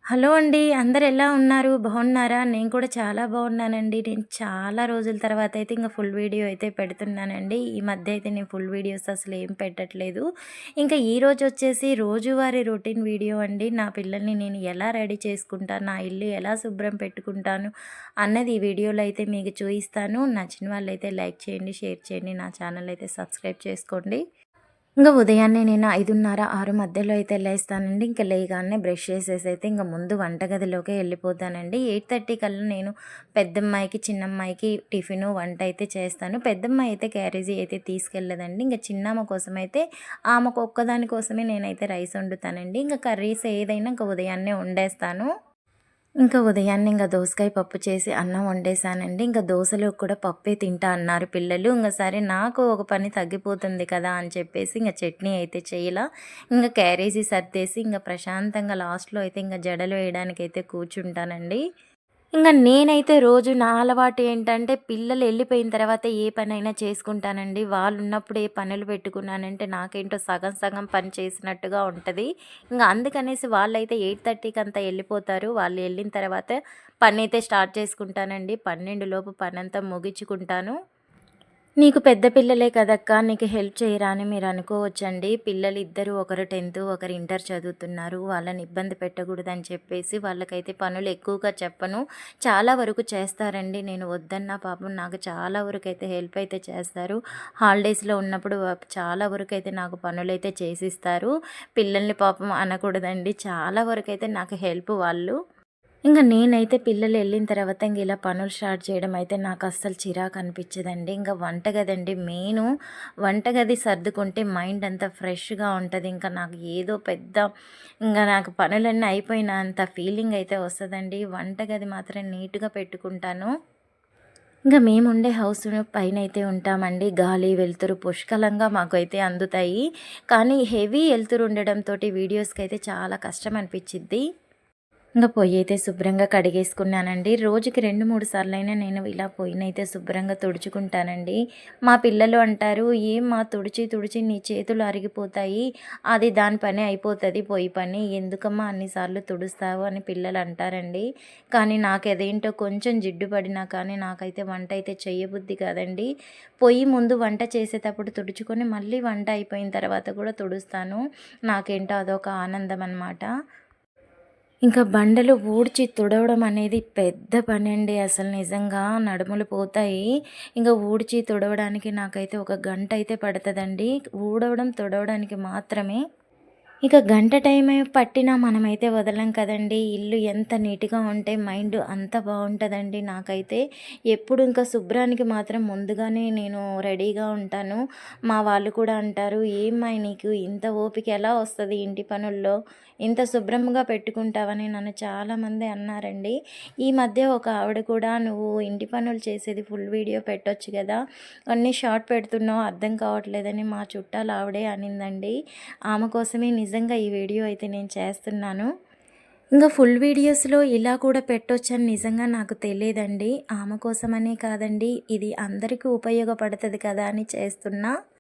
Hello అండి. అందరూ ఎలా ఉన్నారు? బాగున్నారా? నేను కూడా చాలా బాగున్నానండి. నేను చాలా రోజుల తర్వాత అయితే ఇంక ఫుల్ వీడియో అయితే పెడుతున్నానండి. ఈ మధ్య అయితే నేను ఫుల్ వీడియోస్ అసలు ఏం పెట్టట్లేదు. ఇంకా ఈరోజు వచ్చేసి రోజువారీ రొటీన్ వీడియో అండి. నా పిల్లల్ని నేను ఎలా రెడీ చేసుకుంటాను, నా ఇల్లు ఎలా శుభ్రం పెట్టుకుంటాను అన్నది ఈ వీడియోలో అయితే మీకు చూపిస్తాను. నచ్చిన వాళ్ళైతే లైక్ చేయండి, షేర్ చేయండి. నా ఛానల్ అయితే సబ్స్క్రైబ్ చేసుకోండి. ఇంక ఉదయాన్నే నేను 5:30, 6 మధ్యలో అయితే లేస్తానండి. ఇంక లేయగానే బ్రష్ చేసేసి అయితే ఇంక ముందు వంటగదిలోకే వెళ్ళిపోతానండి. 8:30 కల్లా నేను పెద్దమ్మాయికి, చిన్నమ్మాయికి టిఫిను, వంట అయితే చేస్తాను. పెద్దమ్మాయి అయితే క్యారేజీ అయితే తీసుకెళ్ళదండి. ఇంక చిన్నామె కోసమైతే ఆమెకు ఒక్కదాని కోసమే నేనైతే రైస్ వండుతానండి. ఇంక కర్రీస్ ఏదైనా ఇంక ఉదయాన్నే వండేస్తాను. ఇంకా ఉదయాన్నే దోసకాయ పప్పు చేసి అన్నం వండేసానండి. దోసలోకి కూడా పప్పే తింటా అన్నారు పిల్లలు. సరే నాకు ఒక పని తగ్గిపోతుంది కదా అని చెప్పేసి చట్నీ అయితే చేయలా. క్యారేజీ సర్దేసి ప్రశాంతంగా లాస్ట్‌లో అయితే జడలు వేయడానికైతే కూర్చుంటానండి. నేనైతే రోజు నా అలవాటు ఏంటంటే, పిల్లలు ఎళ్ళిపోయిన తర్వాత ఏ పనైనా చేసుకుంటానండి. వాళ్ళున్నప్పుడు ఏ పనులు పెట్టుకున్నానంటే, నాకేంటో సగం సగం పని చేసినట్టుగా ఉంటది. అందుకనేసి వాళ్ళైతే 8:30కి అంతా ఎళ్ళిపోతారు. వాళ్ళు ఎళ్ళిన తర్వాత పనైతే స్టార్ట్ చేసుకుంటానండి. 12 లోపు పనంతా ముగించుకుంటాను. నీకు పెద్ద పిల్లలే కదక్కా! నీకు హెల్ప్ చేయరా అని మీరు అనుకోవచ్చండి. పిల్లలిద్దరూ ఒకరు 10థ్, ఒకరు ఇంటర్ చదువుతున్నారు. వాళ్ళని ఇబ్బంది పెట్టకూడదని చెప్పేసి వాళ్ళకైతే పనులు ఎక్కువగా చెప్పను. చాలా వరకు చేస్తారండి. నేను వద్దన్నా పాపం నాకు చాలా వరకైతే హెల్ప్ అయితే చేస్తారు. హాలిడేస్‌లో ఉన్నప్పుడు చాలా వరకైతే నాకు పనులైతే చేసిస్తారు. పిల్లల్ని పాపం అనకూడదండి. చాలా వరకైతే నాకు హెల్ప్ వాళ్ళు. నేనైతే పిల్లలు వెళ్ళిన తర్వాత ఇలా పనులు స్టార్ట్ చేయడం అయితే నాకు అస్సలు చిరాకు అనిపించదండి. వంటగదండి మెయిను. వంటగది సర్దుకుంటే మైండ్ అంతా ఫ్రెష్‌గా ఉంటది. నాకు ఏదో పెద్ద నాకు పనులన్నీ అయిపోయినంత ఫీలింగ్ అయితే వస్తదండి. వంటగది మాత్రం నీట్‌గా పెట్టుకుంటాను. మేముండే హౌస్ పైనైతే ఉంటామండి. గాలి, వెలుతురు పుష్కలంగా మాకైతే అందుతాయి. కానీ హెవీ వెలుతురు ఉండడంతోటి వీడియోస్‌కైతే చాలా కష్టం అనిపిచ్చిద్ది. పొయ్యయితే శుభ్రంగా కడిగేసుకున్నానండి. రోజుకి 2, 3 సార్లైనా నేను ఇలా పొయ్యినైతే శుభ్రంగా తుడుచుకుంటానండి. మా పిల్లలు అంటారు, "ఏమ్మా తుడిచి తుడిచి నీ చేతులు అరిగిపోతాయి. అది దాని పని అయిపోతది పొయ్యి పని. ఎందుకమ్మా అన్ని సార్లు తుడుస్తావు" అని పిల్లలు అంటారండి. కానీ నాకదేంటో కొంచెం జిడ్డు పడినా కానీ నాకైతే వంట అయితే చెయ్యబుద్ధి కాదండి. పొయ్యి ముందు వంట చేసేటప్పుడు తుడుచుకొని మళ్ళీ వంట అయిపోయిన తర్వాత కూడా తుడుస్తాను. నాకేంటో అదొక ఆనందం అనమాట. బండలు ఊడ్చి తుడవడం అనేది పెద్ద పనండి. అసలు నిజంగా నడుములు పోతాయి. ఊడ్చి తుడవడానికి నాకైతే ఒక గంట అయితే పడతదండి. ఊడవడం, తుడవడానికి మాత్రమే. గంట టైమే పట్టినా మనమైతే వదలం కదండీ! ఇల్లు ఎంత నీట్‌గా ఉంటే మైండ్ అంత బావుంటదండి నాకైతే. ఎప్పుడు శుభ్రానికి మాత్రం ముందుగానే నేను రెడీగా ఉంటాను. మా వాళ్ళు కూడా అంటారు, "ఏమ్మాయి నీకు ఇంత ఓపిక ఎలా వస్తది ఇంటి పనుల్లో? ఇంత శుభ్రంగా పెట్టుకుంటావని" నన్ను చాలామంది అన్నారండి. ఈ మధ్య ఒక ఆవిడ కూడా, "నువ్వు ఇంటి పనులు చేసేది ఫుల్ వీడియో పెట్టొచ్చు కదా! అన్నీ షార్ట్ పెడుతున్నావు అర్థం కావట్లేదని" మా చుట్టాలు ఆవిడే అనిందండి. ఆమె కోసమే నిజంగా ఈ వీడియో అయితే నేను చేస్తున్నాను. ఫుల్ వీడియోస్‌లో ఇలా కూడా పెట్టొచ్చని నిజంగా నాకు తెలీదండి. ఆమె కోసమనే కాదండి, ఇది అందరికీ ఉపయోగపడతది కదా అని చేస్తున్నా.